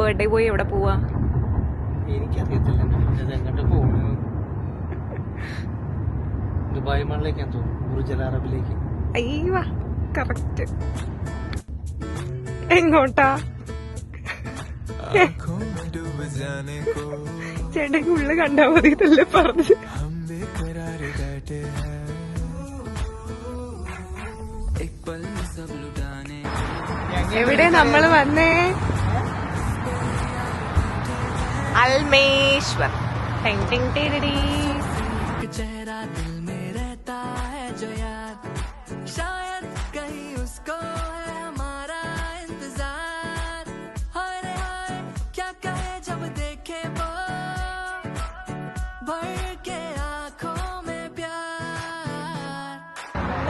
Birthday പോയി എവിടെ പോവാ? എനിക്കറിയത്തില്ല എങ്ങോട്ട് പോകുന്നു. ദുബായ് മണ്ണിലേക്കാന്ന് തോന്നുന്നു, ബുർജ് അൽ അറബിലേക്ക്. അയ്യോ കറക്റ്റ്. എങ്ങോട്ടാ? ചേട്ടൻ ഉള്ളു കണ്ടാ മതി ഇതല്ലേ പറഞ്ഞു. എവിടെ നമ്മള് വന്നേ? അൽമേശ്വർ.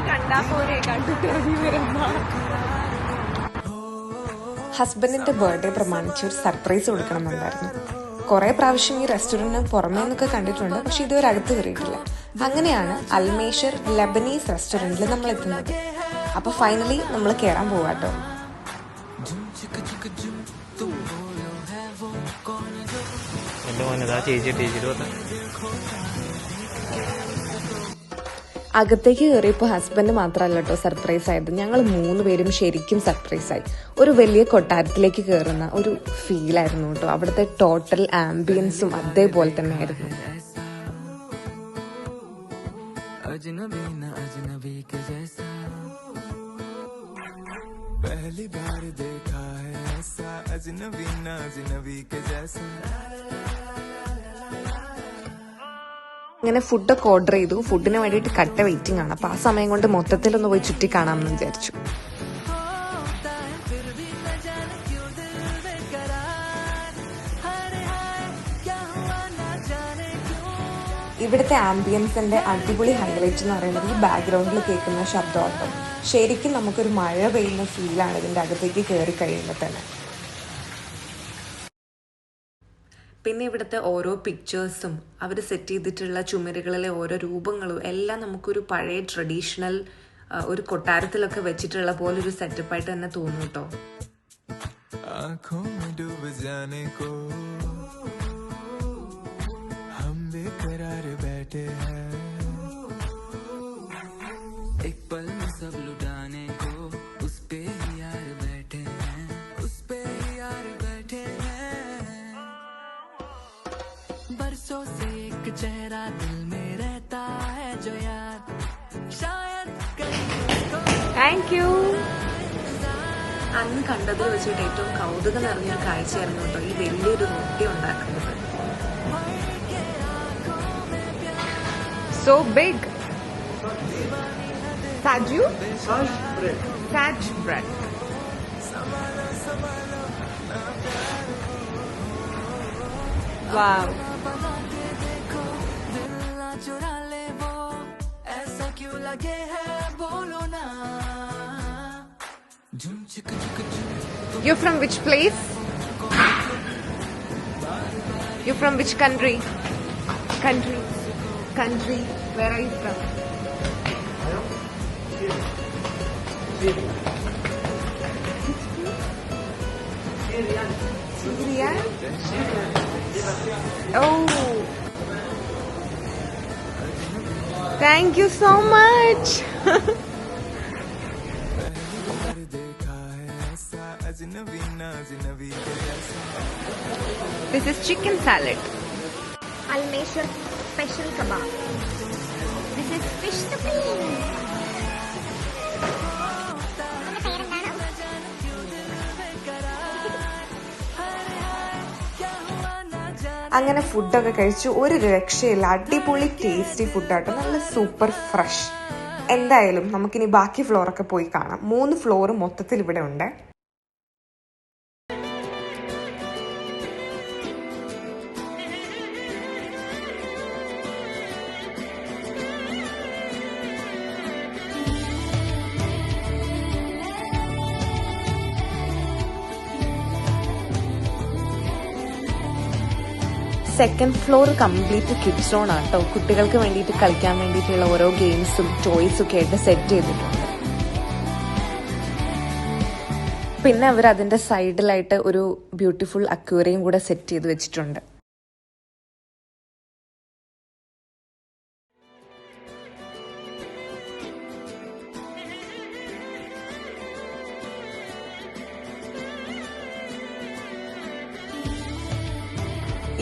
കണ്ടാ പോരെ, കണ്ടിട്ട് വരുന്ന ഹസ്ബൻഡിന്റെ ബർത്ത്ഡേ പ്രമാണിച്ച് ഒരു സർപ്രൈസ് കൊടുക്കണമെന്നുണ്ടായിരുന്നു. കുറെ പ്രാവശ്യം ഈ റെസ്റ്റോറന്റിന് പുറമേ നിന്നൊക്കെ കണ്ടിട്ടുണ്ട്, പക്ഷെ ഇതുവരെ അകത്ത് കയറിയിട്ടില്ല. അങ്ങനെയാണ് അൽമേശ്വർ ലെബനീസ് റെസ്റ്റോറന്റിൽ നമ്മൾ എത്തുന്നത്. അപ്പൊ ഫൈനലി നമ്മൾ കയറാൻ പോവാട്ടോ. അകത്തേക്ക് കയറിയപ്പോൾ ഹസ്ബൻഡ് മാത്രമല്ല കേട്ടോ സർപ്രൈസ് ആയത്, ഞങ്ങൾ 3 പേരും ശരിക്കും സർപ്രൈസ് ആയി. ഒരു വലിയ കൊട്ടാരത്തിലേക്ക് കയറുന്ന ഒരു ഫീലായിരുന്നു കേട്ടോ. അവിടുത്തെ ടോട്ടൽ ആംബിയൻസും അതേപോലെ തന്നെ ആയിരുന്നു. അങ്ങനെ ഫുഡൊക്കെ ഓർഡർ ചെയ്തു. ഫുഡിന് വേണ്ടിയിട്ട് കട്ട വെയിറ്റിംഗ് ആണ്. അപ്പൊ ആ സമയം കൊണ്ട് മൊത്തത്തിലൊന്ന് പോയി ചുറ്റി കാണാമെന്ന് വിചാരിച്ചു. ഇവിടുത്തെ ആംബിയൻസിന്റെ അടിപൊളി ഹൈലൈറ്റ് എന്ന് പറയുന്നത് ഈ ബാക്ക്ഗ്രൗണ്ടിൽ കേൾക്കുന്ന ശബ്ദമാട്ടോ. ശരിക്കും നമുക്കൊരു മഴ പെയ്യുന്ന ഫീലാണ് ഇതിന്റെ അകത്തേക്ക് കയറി കഴിയുമ്പോൾ തന്നെ. പിന്നെ ഇവിടുത്തെ ഓരോ പിക്ചേഴ്സും അവർ സെറ്റ് ചെയ്തിട്ടുള്ള ചുമരുകളിലെ ഓരോ രൂപങ്ങളും എല്ലാം നമുക്കൊരു പഴയ ട്രഡീഷണൽ ഒരു കൊട്ടാരത്തിലൊക്കെ വെച്ചിട്ടുള്ള പോലെ ഒരു സെറ്റപ്പായിട്ട് തന്നെ തോന്നും കേട്ടോ. Thank you. അന്ന് കണ്ടതിൽ വെച്ചിട്ട് ഏറ്റവും കൗതുകം നിറഞ്ഞൊരു കാഴ്ചയായിരുന്നു കേട്ടോ ഈ വലിയൊരു റൊട്ടി ഉണ്ടാക്കുന്നത്. So big. സാജു saj bread. Wow. You're from which place? You're from which country? Country. Where are you from? Syria? Oh. Thank you so much. This is chicken salad. Al-Meshur special kebab. This is fish stuffing. അങ്ങനെ ഫുഡൊക്കെ കഴിച്ചു. ഒരു രക്ഷയില്ല, അടിപൊളി tasty ഫുഡാട്ടോ, നല്ല super fresh. എന്തായാലും നമുക്കിനി ബാക്കി ഫ്ലോറൊക്കെ പോയി കാണാം. 3 ഫ്ലോർ മൊത്തത്തിൽ ഇവിടെ ഉണ്ട്. Second floor complete kids zone ആണ് കേട്ടോ. കുട്ടികൾക്ക് വേണ്ടിയിട്ട് കളിക്കാൻ വേണ്ടിയിട്ടുള്ള ഓരോ ഗെയിംസും ടോയ്സും ഒക്കെ ആയിട്ട് സെറ്റ് ചെയ്തിട്ടുണ്ട്. പിന്നെ അവർ അതിന്റെ സൈഡിലായിട്ട് ഒരു ബ്യൂട്ടിഫുൾ അക്വേറിയം കൂടെ സെറ്റ് ചെയ്ത് വെച്ചിട്ടുണ്ട്.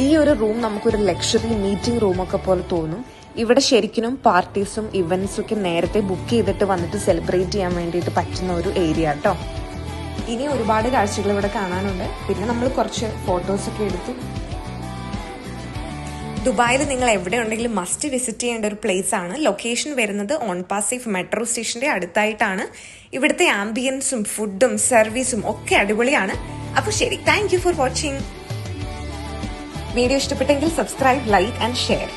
ഈ ഒരു റൂം നമുക്കൊരു ലക്ഷറി മീറ്റിംഗ് റൂമൊക്കെ പോലെ തോന്നും. ഇവിടെ ശരിക്കും പാർട്ടീസും ഇവന്റ്സും ഒക്കെ നേരത്തെ ബുക്ക് ചെയ്തിട്ട് വന്നിട്ട് സെലിബ്രേറ്റ് ചെയ്യാൻ വേണ്ടിയിട്ട് പറ്റുന്ന ഒരു ഏരിയ കേട്ടോ. ഇനി ഒരുപാട് കാഴ്ചകൾ ഇവിടെ കാണാനുണ്ട്. പിന്നെ നമ്മൾ കുറച്ച് ഫോട്ടോസൊക്കെ എടുത്തു. ദുബായിൽ നിങ്ങൾ എവിടെ ഉണ്ടെങ്കിലും മസ്റ്റ് വിസിറ്റ് ചെയ്യേണ്ട ഒരു പ്ലേസ് ആണ്. ലൊക്കേഷൻ വരുന്നത് ഓൺ പാസീഫ് മെട്രോ സ്റ്റേഷന്റെ അടുത്തായിട്ടാണ്. ഇവിടുത്തെ ആംബിയൻസും ഫുഡും സർവീസും ഒക്കെ അടിപൊളിയാണ്. അപ്പോൾ ശരി, thank you for watching. Video ഇഷ്ടപ്പെട്ടെങ്കിൽ സബ്സ്ക്രൈബ്, ലൈക്ക് ആൻഡ് ഷെയർ.